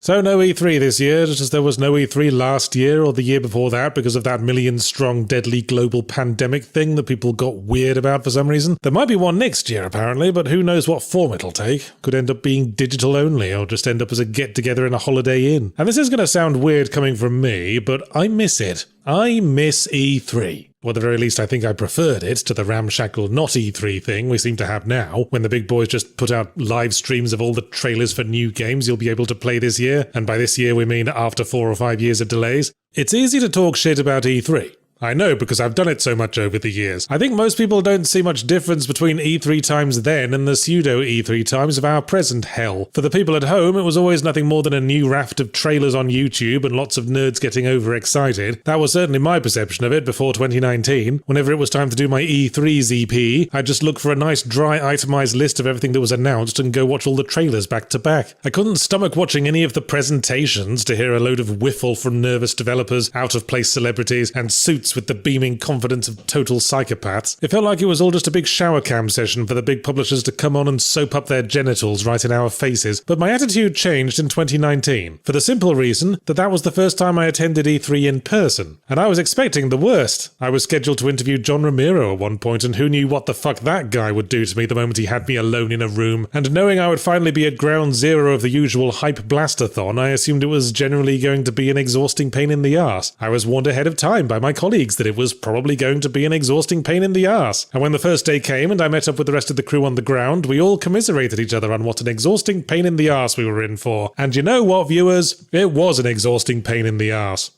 So no E3 this year, just as there was no E3 last year or the year before that because of that million-strong deadly global pandemic thing that people got weird about for some reason. There might be one next year apparently, but who knows what form it'll take. Could end up being digital only or just end up as a get-together in a Holiday Inn. And this is going to sound weird coming from me, but I miss it. I miss E3. Or at the very least I think I preferred it to the ramshackle not E3 thing we seem to have now, when the big boys just put out live streams of all the trailers for new games you'll be able to play this year, and by this year we mean after 4 or 5 years of delays. It's easy to talk shit about E3. I know, because I've done it so much over the years. I think most people don't see much difference between E3 times then and the pseudo E3 times of our present hell. For the people at home, it was always nothing more than a new raft of trailers on YouTube and lots of nerds getting overexcited. That was certainly my perception of it before 2019. Whenever it was time to do my E3 ZP, I'd just look for a nice dry itemized list of everything that was announced and go watch all the trailers back to back. I couldn't stomach watching any of the presentations to hear a load of whiffle from nervous developers, out-of-place celebrities, and suits with the beaming confidence of total psychopaths. It felt like it was all just a big shower cam session for the big publishers to come on and soap up their genitals right in our faces. But my attitude changed in 2019, for the simple reason that that was the first time I attended E3 in person. And I was expecting the worst. I was scheduled to interview John Romero at one point, and who knew what the fuck that guy would do to me the moment he had me alone in a room. And knowing I would finally be at ground zero of the usual hype blastathon, I assumed it was generally going to be an exhausting pain in the arse. I was warned ahead of time by my colleagues that it was probably going to be an exhausting pain in the arse. And when the first day came and I met up with the rest of the crew on the ground, we all commiserated each other on what an exhausting pain in the arse we were in for. And you know what, viewers? It was an exhausting pain in the arse.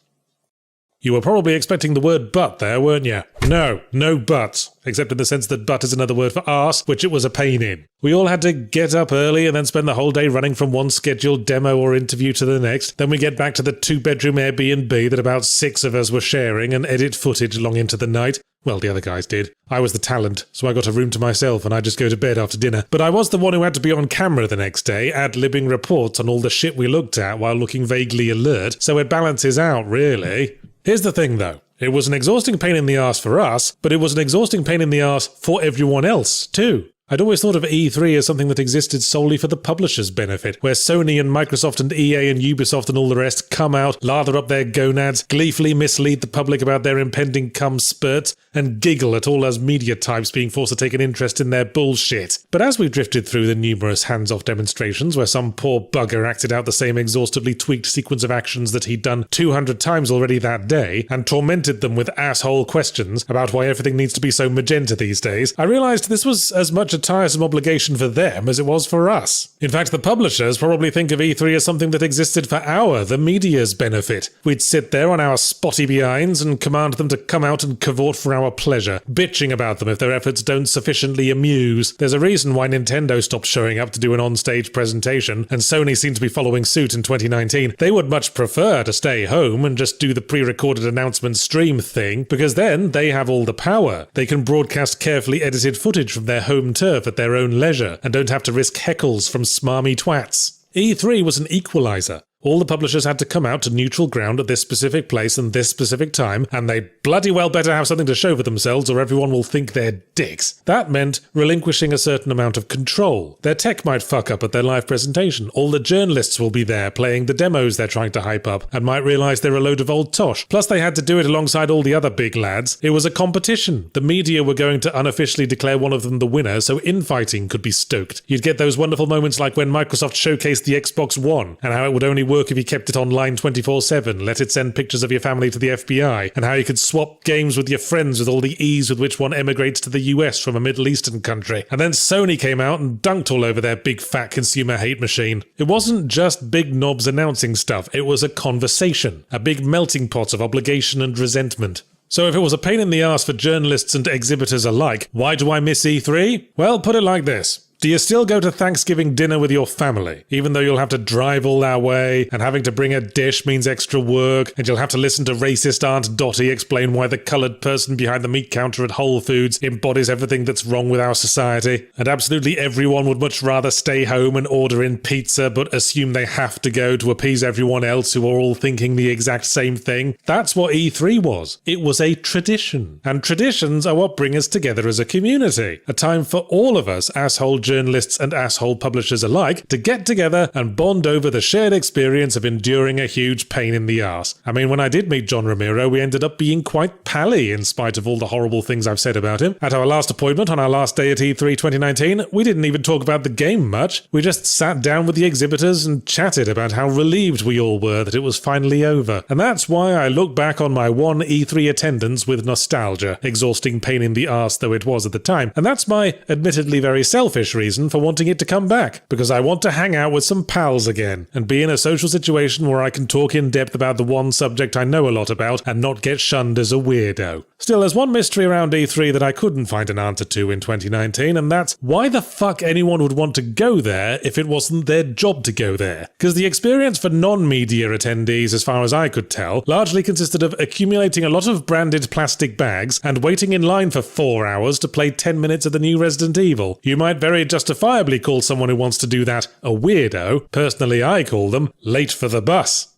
You were probably expecting the word butt there, weren't you? No buts. Except in the sense that butt is another word for arse, which it was a pain in. We all had to get up early and then spend the whole day running from one scheduled demo or interview to the next. Then we get back to the 2-bedroom Airbnb that about 6 of us were sharing and edit footage long into the night. Well, the other guys did. I was the talent, so I got a room to myself and I just go to bed after dinner. But I was the one who had to be on camera the next day, ad-libbing reports on all the shit we looked at while looking vaguely alert, so it balances out, really. Here's the thing, though. It was an exhausting pain in the arse for us, but it was an exhausting pain in the arse for everyone else, too. I'd always thought of E3 as something that existed solely for the publisher's benefit, where Sony and Microsoft and EA and Ubisoft and all the rest come out, lather up their gonads, gleefully mislead the public about their impending cum spurts, and giggle at all us media types being forced to take an interest in their bullshit. But as we've drifted through the numerous hands-off demonstrations where some poor bugger acted out the same exhaustively tweaked sequence of actions that he'd done 200 times already that day, and tormented them with asshole questions about why everything needs to be so magenta these days, I realised this was as much a tiresome obligation for them as it was for us. In fact, the publishers probably think of E3 as something that existed for the media's benefit. We'd sit there on our spotty behinds and command them to come out and cavort for our pleasure, bitching about them if their efforts don't sufficiently amuse. There's a reason why Nintendo stopped showing up to do an on-stage presentation, and Sony seemed to be following suit in 2019. They would much prefer to stay home and just do the pre-recorded announcement stream thing, because then they have all the power. They can broadcast carefully edited footage from their home turf at their own leisure, and don't have to risk heckles from smarmy twats. E3 was an equalizer. All the publishers had to come out to neutral ground at this specific place and this specific time, and they bloody well better have something to show for themselves or everyone will think they're dicks. That meant relinquishing a certain amount of control. Their tech might fuck up at their live presentation. All the journalists will be there playing the demos they're trying to hype up and might realise they're a load of old tosh. Plus they had to do it alongside all the other big lads. It was a competition. The media were going to unofficially declare one of them the winner, so infighting could be stoked. You'd get those wonderful moments like when Microsoft showcased the Xbox One, and how it would only work if you kept it online 24/7, let it send pictures of your family to the FBI, and how you could swap games with your friends with all the ease with which one emigrates to the US from a Middle Eastern country. And then Sony came out and dunked all over their big fat consumer hate machine. It wasn't just big knobs announcing stuff, it was a conversation, a big melting pot of obligation and resentment. So if it was a pain in the arse for journalists and exhibitors alike, why do I miss E3? Well, put it like this. Do you still go to Thanksgiving dinner with your family, even though you'll have to drive all that way, and having to bring a dish means extra work, and you'll have to listen to racist Aunt Dottie explain why the coloured person behind the meat counter at Whole Foods embodies everything that's wrong with our society, and absolutely everyone would much rather stay home and order in pizza but assume they have to go to appease everyone else who are all thinking the exact same thing? That's what E3 was. It was a tradition. And traditions are what bring us together as a community. A time for all of us asshole journalists and asshole publishers alike to get together and bond over the shared experience of enduring a huge pain in the arse. I mean, when I did meet John Romero, we ended up being quite pally in spite of all the horrible things I've said about him. At our last appointment on our last day at E3 2019, we didn't even talk about the game much. We just sat down with the exhibitors and chatted about how relieved we all were that it was finally over. And that's why I look back on my one E3 attendance with nostalgia, exhausting pain in the arse though it was at the time. And that's my admittedly very selfish reason for wanting it to come back, because I want to hang out with some pals again and be in a social situation where I can talk in depth about the one subject I know a lot about and not get shunned as a weirdo. Still, there's one mystery around E3 that I couldn't find an answer to in 2019, and that's why the fuck anyone would want to go there if it wasn't their job to go there. Because the experience for non-media attendees, as far as I could tell, largely consisted of accumulating a lot of branded plastic bags and waiting in line for 4 hours to play 10 minutes of the new Resident Evil. You might very justifiably call someone who wants to do that a weirdo. Personally, I call them late for the bus.